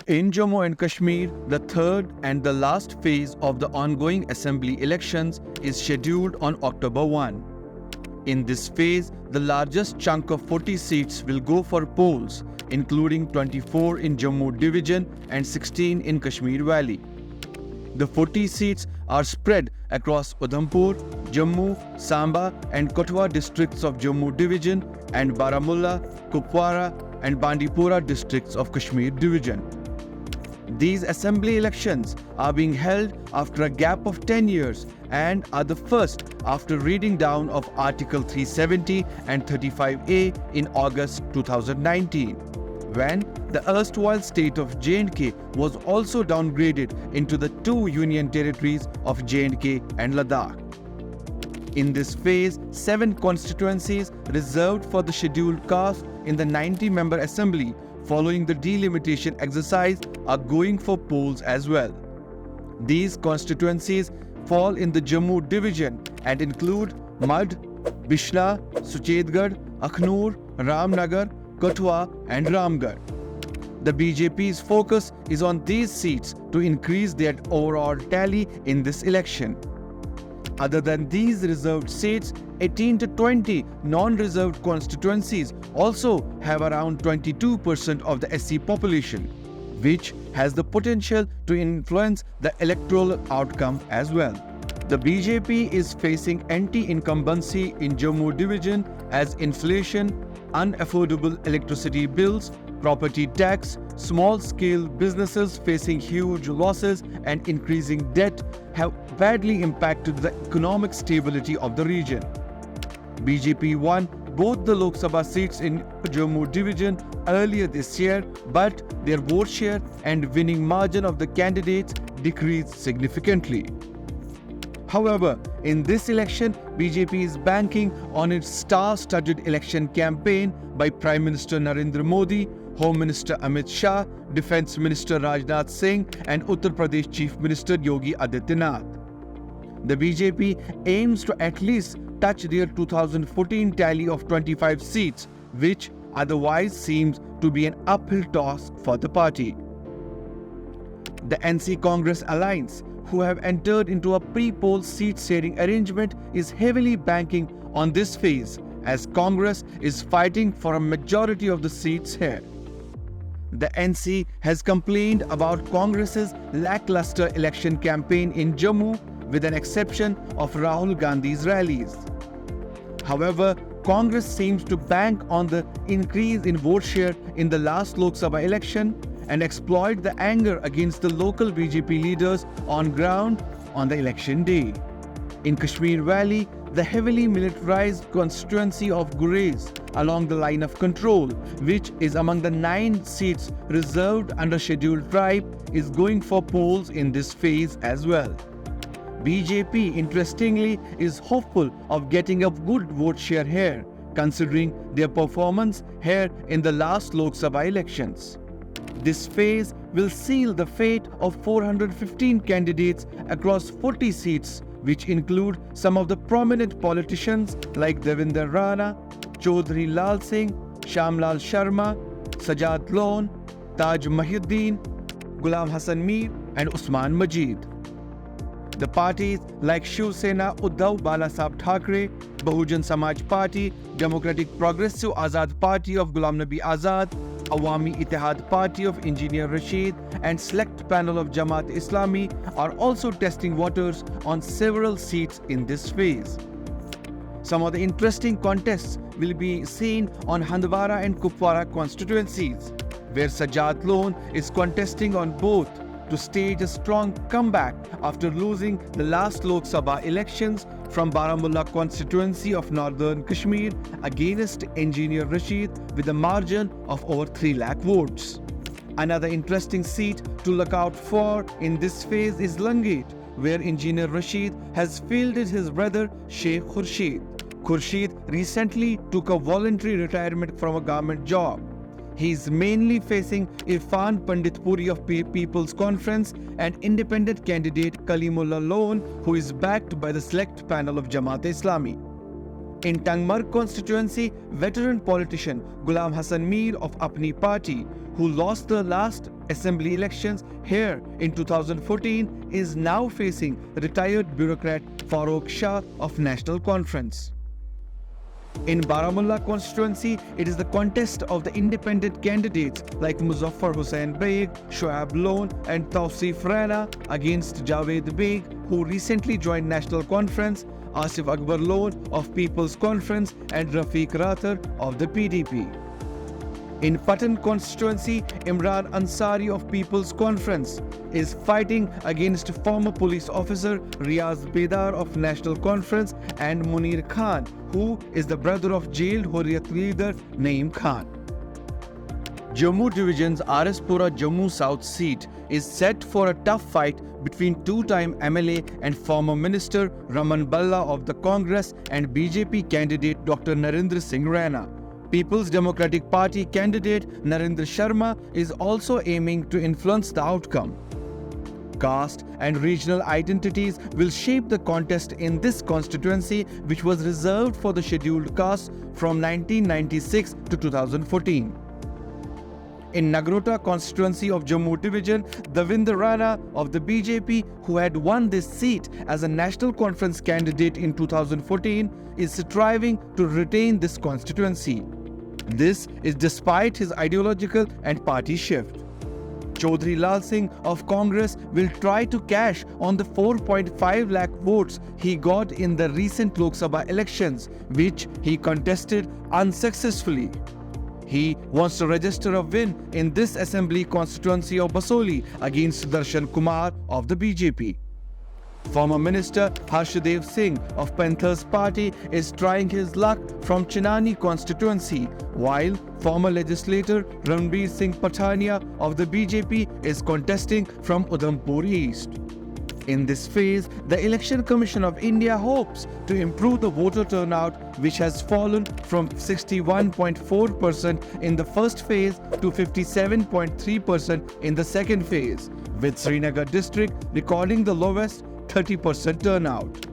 In Jammu and Kashmir, the third and the last phase of the ongoing assembly elections is scheduled on October 1. In this phase, the largest chunk of 40 seats will go for polls, including 24 in Jammu Division and 16 in Kashmir Valley. The 40 seats are spread across Udhampur, Jammu, Samba and Katwa districts of Jammu Division and Baramulla, Kupwara and Bandipora districts of Kashmir Division. These assembly elections are being held after a gap of 10 years and are the first after reading down of Article 370 and 35A in August 2019, when the erstwhile state of J&K was also downgraded into the two union territories of J&K and Ladakh. In this phase, 7 constituencies reserved for the scheduled caste in the 90-member assembly following the delimitation exercise are going for polls as well. These constituencies fall in the Jammu division and include Mud, Bishla, Suchetgarh, Akhnur, Ramnagar, Katwa and Ramgarh. The BJP's focus is on these seats to increase their overall tally in this election. Other than these reserved seats, 18 to 20 non-reserved constituencies also have around 22% of the SC population, which has the potential to influence the electoral outcome as well. The BJP is facing anti-incumbency in Jammu division as inflation, unaffordable electricity bills, property tax, small-scale businesses facing huge losses and increasing debt have badly impacted the economic stability of the region. BJP won both the Lok Sabha seats in Jammu division earlier this year, but their vote share and winning margin of the candidates decreased significantly. However, in this election, BJP is banking on its star-studded election campaign by Prime Minister Narendra Modi, Home Minister Amit Shah, Defence Minister Rajnath Singh and Uttar Pradesh Chief Minister Yogi Adityanath. The BJP aims to at least touch their 2014 tally of 25 seats, which otherwise seems to be an uphill task for the party. The NC Congress Alliance, who have entered into a pre-poll seat-sharing arrangement, is heavily banking on this phase as Congress is fighting for a majority of the seats here. The NC has complained about Congress's lackluster election campaign in Jammu, with an exception of Rahul Gandhi's rallies. However, Congress seems to bank on the increase in vote share in the last Lok Sabha election and exploit the anger against the local BJP leaders on ground on the election day. In Kashmir Valley, the heavily militarized constituency of Gurez along the line of control, which is among the 9 seats reserved under scheduled tribe, is going for polls in this phase as well. BJP, interestingly, is hopeful of getting a good vote share here, considering their performance here in the last Lok Sabha elections. This phase will seal the fate of 415 candidates across 40 seats, which include some of the prominent politicians like Devinder Rana, Chaudhry Lal Singh, Shamlal Sharma, Sajad Lone, Taj Mahiuddin, Ghulam Hasan Mir and Usman Majid. The parties like Shiv Sena Uddhav Balasaheb Thackeray, Bahujan Samaj Party, Democratic Progressive Azad Party of Ghulam Nabi Azad, Awami Ittihad Party of Engineer Rashid and select panel of Jamaat Islami are also testing waters on several seats in this phase. Some of the interesting contests will be seen on Handwara and Kupwara constituencies, where Sajad Lone is contesting on both to stage a strong comeback after losing the last Lok Sabha elections from Baramulla constituency of Northern Kashmir against Engineer Rashid with a margin of over 3 lakh votes. Another interesting seat to look out for in this phase is Langate, where Engineer Rashid has fielded his brother Sheikh Khurshid. Khurshid recently took a voluntary retirement from a government job. He is mainly facing Irfan Panditpuri of People's Conference and independent candidate Kalimullah Lone, who is backed by the select panel of Jamaat Islami. In Tangmar constituency, veteran politician Ghulam Hasan Mir of Apni Party, who lost the last assembly elections here in 2014, is now facing retired bureaucrat Farooq Shah of National Conference. In Baramulla constituency, it is the contest of the independent candidates like Muzaffar Hussain Beg, Sajad Lone and Tawsif Rana against Javed Beg, who recently joined National Conference, Asif Akbar Lone of People's Conference and Rafiq Rathar of the PDP. In Patan constituency, Imran Ansari of People's Conference is fighting against former police officer Riaz Bedar of National Conference and Munir Khan, who is the brother of jailed Hurriyat leader Naeem Khan. Jammu Division's Arispura Jammu South seat is set for a tough fight between two-time MLA and former Minister Raman Balla of the Congress and BJP candidate Dr. Narendra Singh Rana. People's Democratic Party candidate Narendra Sharma is also aiming to influence the outcome. Caste and regional identities will shape the contest in this constituency, which was reserved for the scheduled castes from 1996 to 2014. In Nagrota constituency of Jammu Division, Devinder Rana of the BJP, who had won this seat as a National Conference candidate in 2014, is striving to retain this constituency. This is despite his ideological and party shift. Chaudhry Lal Singh of Congress will try to cash on the 4.5 lakh votes he got in the recent Lok Sabha elections, which he contested unsuccessfully. He wants to register a win in this assembly constituency of Basoli against Darshan Kumar of the BJP. Former Minister Harshadev Singh of Panthers Party is trying his luck from Chinani constituency, while former legislator Ranbir Singh Pathania of the BJP is contesting from Udhampur East. In this phase, the Election Commission of India hopes to improve the voter turnout, which has fallen from 61.4% in the first phase to 57.3% in the second phase, with Srinagar district recording the lowest 30% turnout.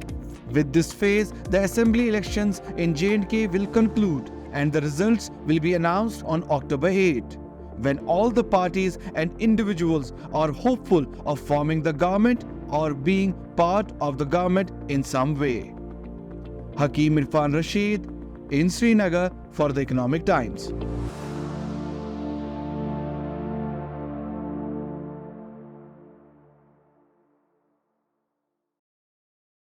With this phase, the assembly elections in J&K will conclude and the results will be announced on October 8, when all the parties and individuals are hopeful of forming the government or being part of the government in some way. Hakeem Irfan Rashid in Srinagar for the Economic Times.